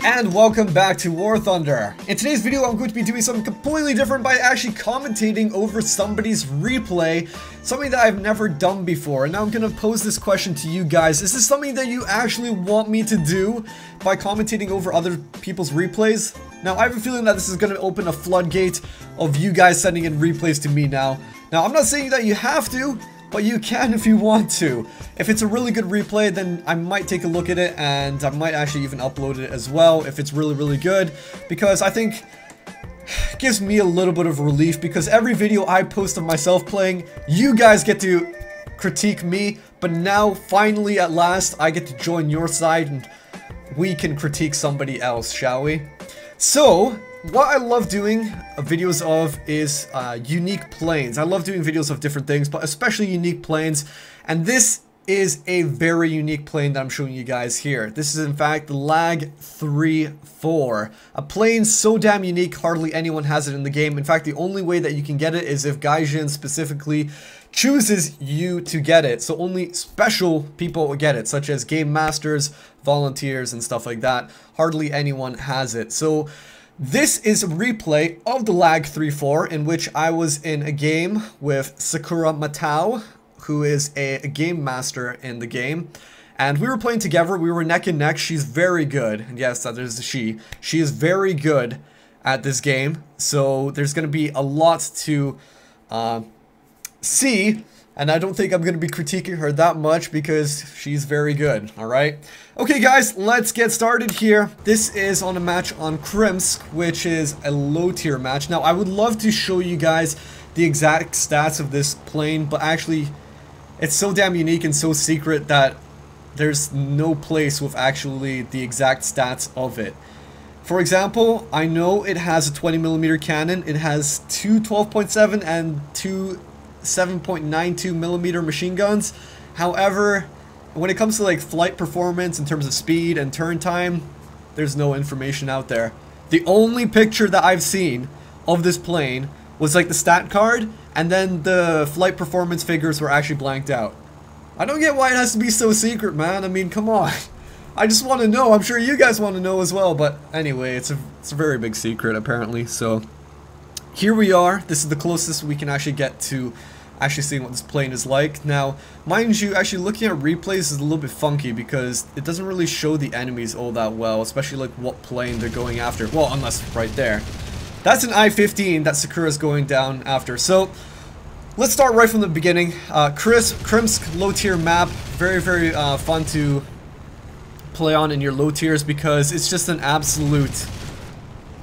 And welcome back to War Thunder. In today's video, I'm going to be doing something completely different by actually commentating over somebody's replay, something that I've never done before. And now I'm going to pose this question to you guys. Is this something that you actually want me to do by commentating over other people's replays? Now, I have a feeling that this is going to open a floodgate of you guys sending in replays to me now. Now, I'm not saying that you have to, but you can if you want to. If it's a really good replay, then I might take a look at it, and I might actually even upload it as well if it's really good, because I think it gives me a little bit of relief, because every video I post of myself playing, you guys get to critique me, but now finally at last I get to join your side and we can critique somebody else, shall we? So what I love doing videos of is unique planes. I love doing videos of different things, but especially unique planes. And this is a very unique plane that I'm showing you guys here. This is in fact the Lagg-3-4. A plane so damn unique, hardly anyone has it in the game. In fact, the only way that you can get it is if Gaijin specifically chooses you to get it. So only special people will get it, such as game masters, volunteers, and stuff like that. Hardly anyone has it. So this is a replay of the Lagg-3-4 in which I was in a game with Sakura Matou, who is a game master in the game. And we were playing together, we were neck and neck. She's very good, and yes, that is a she. She is very good at this game, so there's going to be a lot to see. And I don't think I'm going to be critiquing her that much because she's very good, alright? Okay guys, let's get started here. This is on a match on KrebsCOHO, which is a low tier match. Now, I would love to show you guys the exact stats of this plane, but actually, it's so damn unique and so secret that there's no place with actually the exact stats of it. For example, I know it has a 20mm cannon, it has two 12.7 and two 7.92mm machine guns. However, when it comes to like flight performance in terms of speed and turn time, there's no information out there. The only picture that I've seen of this plane was like the stat card, and then the flight performance figures were actually blanked out. I don't get why it has to be so secret, man. I mean, come on. I just want to know. I'm sure you guys want to know as well, but anyway, it's a very big secret apparently. So here we are. This is the closest we can actually get to actually seeing what this plane is like. Now, mind you, actually looking at replays is a little bit funky because it doesn't really show the enemies all that well, especially like what plane they're going after. Well, unless right there. That's an I-15 that Sakura's going down after. So let's start right from the beginning. KrebsCOHO low tier map, very fun to play on in your low tiers because it's just an absolute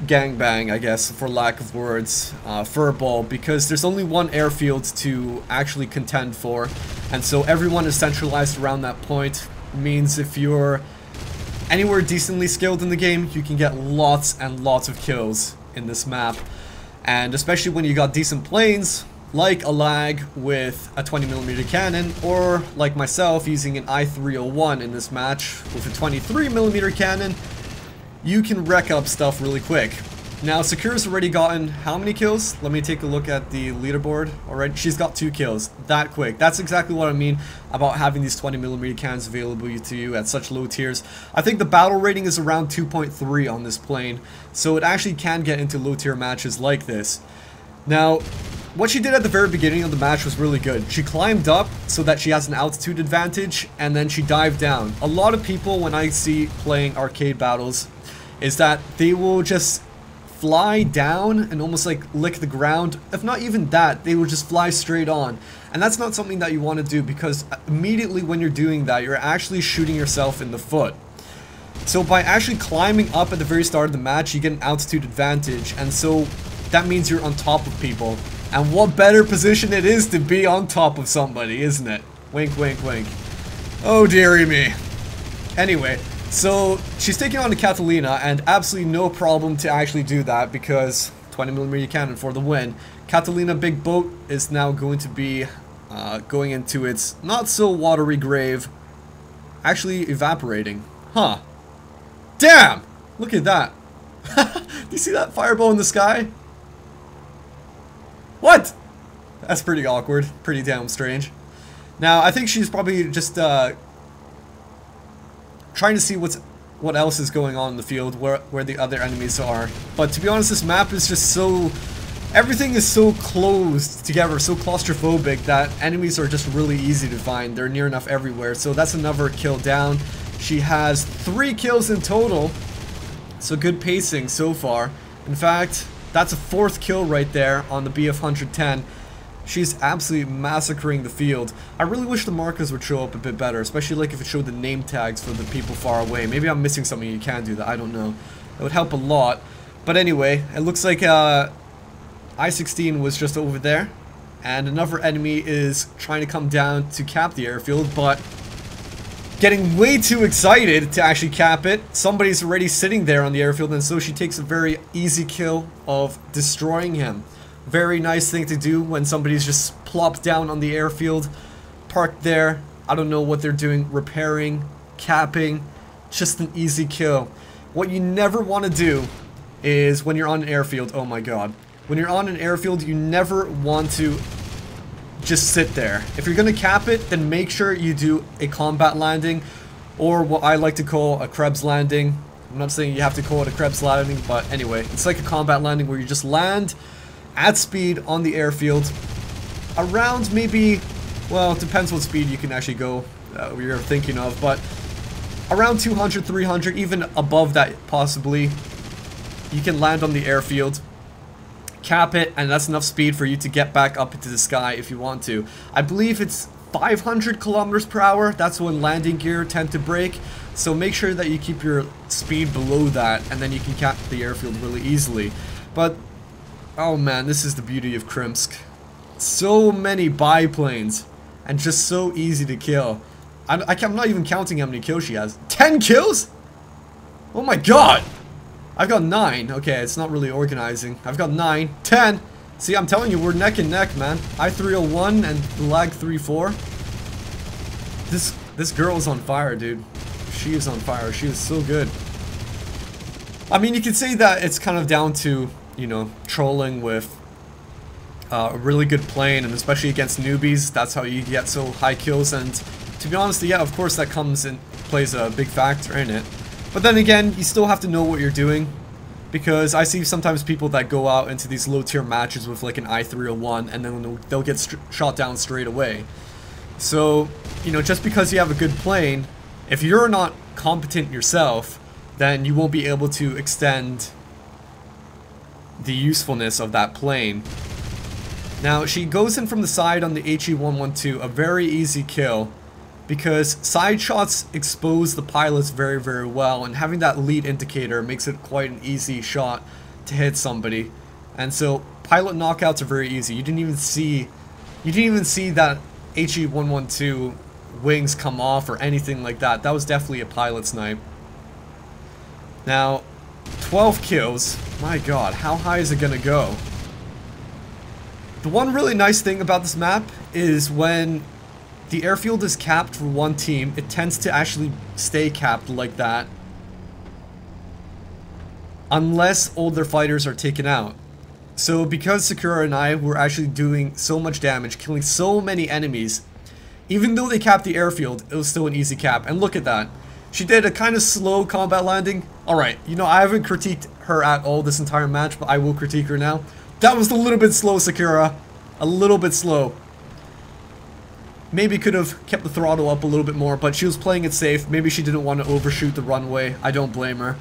gangbang, I guess, for lack of words, furball, because there's only one airfield to actually contend for, and so everyone is centralized around that point. Means if you're anywhere decently skilled in the game, you can get lots and lots of kills in this map, and especially when you got decent planes like a Lagg with a 20mm cannon, or like myself using an I-301 in this match with a 23mm cannon, you can wreck up stuff really quick. Now, Sakura's already gotten how many kills? Let me take a look at the leaderboard. Alright, she's got 2 kills. That quick. That's exactly what I mean about having these 20mm cannons available to you at such low tiers. I think the battle rating is around 2.3 on this plane, so it actually can get into low tier matches like this. Now, what she did at the very beginning of the match was really good. She climbed up so that she has an altitude advantage, and then she dived down. A lot of people, when I see playing arcade battles, is that they will just fly down and almost like lick the ground. If not even that, they will just fly straight on. And that's not something that you want to do, because immediately when you're doing that, you're actually shooting yourself in the foot. So by actually climbing up at the very start of the match, you get an altitude advantage, and so that means you're on top of people. And what better position it is to be on top of somebody, isn't it? Wink, wink, wink. Oh, dearie me. Anyway, so she's taking on the Catalina, and absolutely no problem to actually do that, because 20mm cannon for the win. Catalina Big Boat is now going to be going into its not so watery grave, actually evaporating. Huh. Damn! Look at that. Do you see that fireball in the sky? What? That's pretty awkward. Pretty damn strange. Now, I think she's probably just trying to see what else is going on in the field, where the other enemies are. But to be honest, this map is just so... everything is so closed together, so claustrophobic, that enemies are just really easy to find. They're near enough everywhere. So that's another kill down. She has 3 kills in total. So good pacing so far. In fact, that's a 4th kill right there on the BF-110. She's absolutely massacring the field. I really wish the markers would show up a bit better, especially like if it showed the name tags for the people far away. Maybe I'm missing something, you can do that, I don't know. It would help a lot. But anyway, it looks like I-16 was just over there, and another enemy is trying to come down to cap the airfield, but getting way too excited to actually cap it. Somebody's already sitting there on the airfield, and so she takes a very easy kill of destroying him. Very nice thing to do when somebody's just plopped down on the airfield, parked there. I don't know what they're doing, repairing, capping. Just an easy kill. What you never want to do is when you're on an airfield, oh my god. When you're on an airfield, you never want to just sit there. If you're gonna cap it, then make sure you do a combat landing, or what I like to call a Krebs landing. I'm not saying you have to call it a Krebs landing, but anyway, it's like a combat landing where you just land at speed on the airfield around maybe, well, it depends what speed you can actually go, you're thinking of, but around 200, 300, even above that possibly, you can land on the airfield, cap it, and that's enough speed for you to get back up into the sky if you want to. I believe it's 500 kilometers per hour. That's when landing gear tend to break, so make sure that you keep your speed below that, and then you can cap the airfield really easily. But oh man, this is the beauty of KrebsCOHO. So many biplanes, and just so easy to kill. I'm not even counting how many kills she has. 10 kills? Oh my god! I've got 9. Okay, it's not really organizing. I've got 9. 10! See, I'm telling you, we're neck and neck, man. I-301 and Lagg-3-4. This girl is on fire, dude. She is on fire. She is so good. I mean, you could say that it's kind of down to, you know, trolling with a really good plane, and especially against newbies. That's how you get so high kills, and to be honest, yeah, of course that plays a big factor in it. But then again, you still have to know what you're doing, because I see sometimes people that go out into these low tier matches with like an I-301 and then they'll get shot down straight away. So, you know, just because you have a good plane, if you're not competent yourself, then you won't be able to extend the usefulness of that plane. Now, she goes in from the side on the HE-112, a very easy kill, because side shots expose the pilots very, very well, and having that lead indicator makes it quite an easy shot to hit somebody. And so pilot knockouts are very easy. You didn't even see that HE-112 wings come off or anything like that. That was definitely a pilot snipe. Now, 12 kills. My god, how high is it gonna go? The one really nice thing about this map is when the airfield is capped for one team, it tends to actually stay capped like that unless all their fighters are taken out. So because Sakura and I were actually doing so much damage, killing so many enemies, even though they capped the airfield, it was still an easy cap. And look at that. She did a kind of slow combat landing. Alright, you know, I haven't critiqued her at all this entire match, but I will critique her now. That was a little bit slow, Sakura. A little bit slow. Maybe could have kept the throttle up a little bit more, but she was playing it safe. Maybe she didn't want to overshoot the runway. I don't blame her.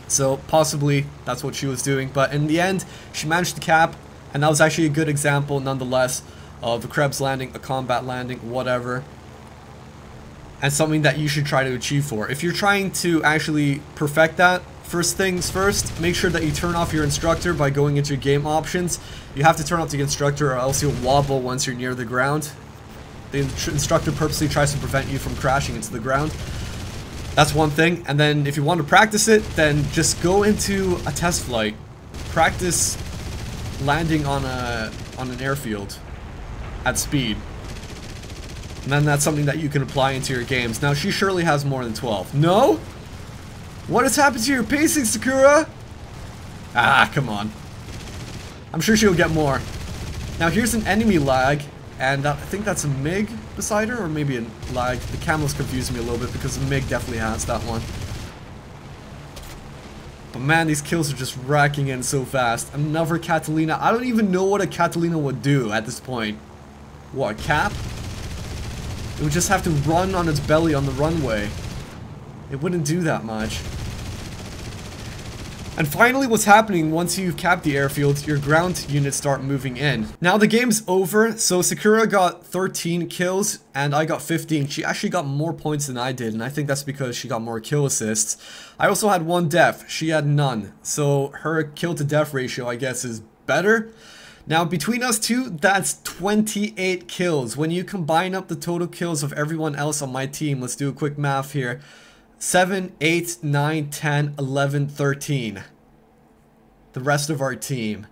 So possibly that's what she was doing. But in the end, she managed to cap. And that was actually a good example, nonetheless, of a Krebs landing, a combat landing, whatever. And something that you should try to achieve for. If you're trying to actually perfect that, first things first, make sure that you turn off your instructor by going into your game options. You have to turn off the instructor or else you'll wobble once you're near the ground. The instructor purposely tries to prevent you from crashing into the ground. That's one thing. And then if you want to practice it, then just go into a test flight. Practice landing on an airfield at speed. And then that's something that you can apply into your games. Now, she surely has more than 12. No? What has happened to your pacing, Sakura? Ah, come on. I'm sure she'll get more. Now, here's an enemy lag. And I think that's a MiG beside her, or maybe a Lag. The camels confuse me a little bit because the MiG definitely has that one. But man, these kills are just racking in so fast. Another Catalina. I don't even know what a Catalina would do at this point. What, a cap? It would just have to run on its belly on the runway. It wouldn't do that much. And finally, what's happening once you've capped the airfield, your ground units start moving in. Now the game's over, so Sakura got 13 kills and I got 15. She actually got more points than I did, and I think that's because she got more kill assists. I also had 1 death, she had none. So her kill to death ratio, I guess, is better. Now between us two, that's 28 kills. When you combine up the total kills of everyone else on my team, let's do a quick math here. 7, 8, 9, 10, 11, 13. The rest of our team.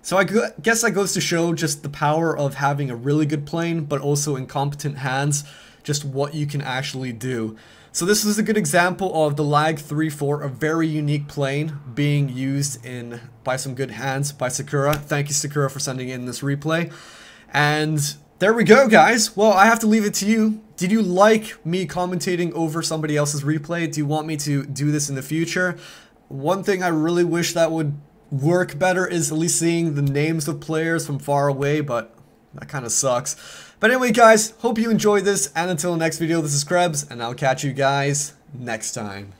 So I guess that goes to show just the power of having a really good plane, but also in competent hands, just what you can actually do. So this is a good example of the Lagg-3-4, a very unique plane being used by some good hands by Sakura. Thank you, Sakura, for sending in this replay. And there we go, guys. Well, I have to leave it to you. Did you like me commentating over somebody else's replay? Do you want me to do this in the future? One thing I really wish that would work better is at least seeing the names of players from far away, but that kind of sucks. But anyway, guys, hope you enjoyed this, and until the next video, this is Krebs, and I'll catch you guys next time.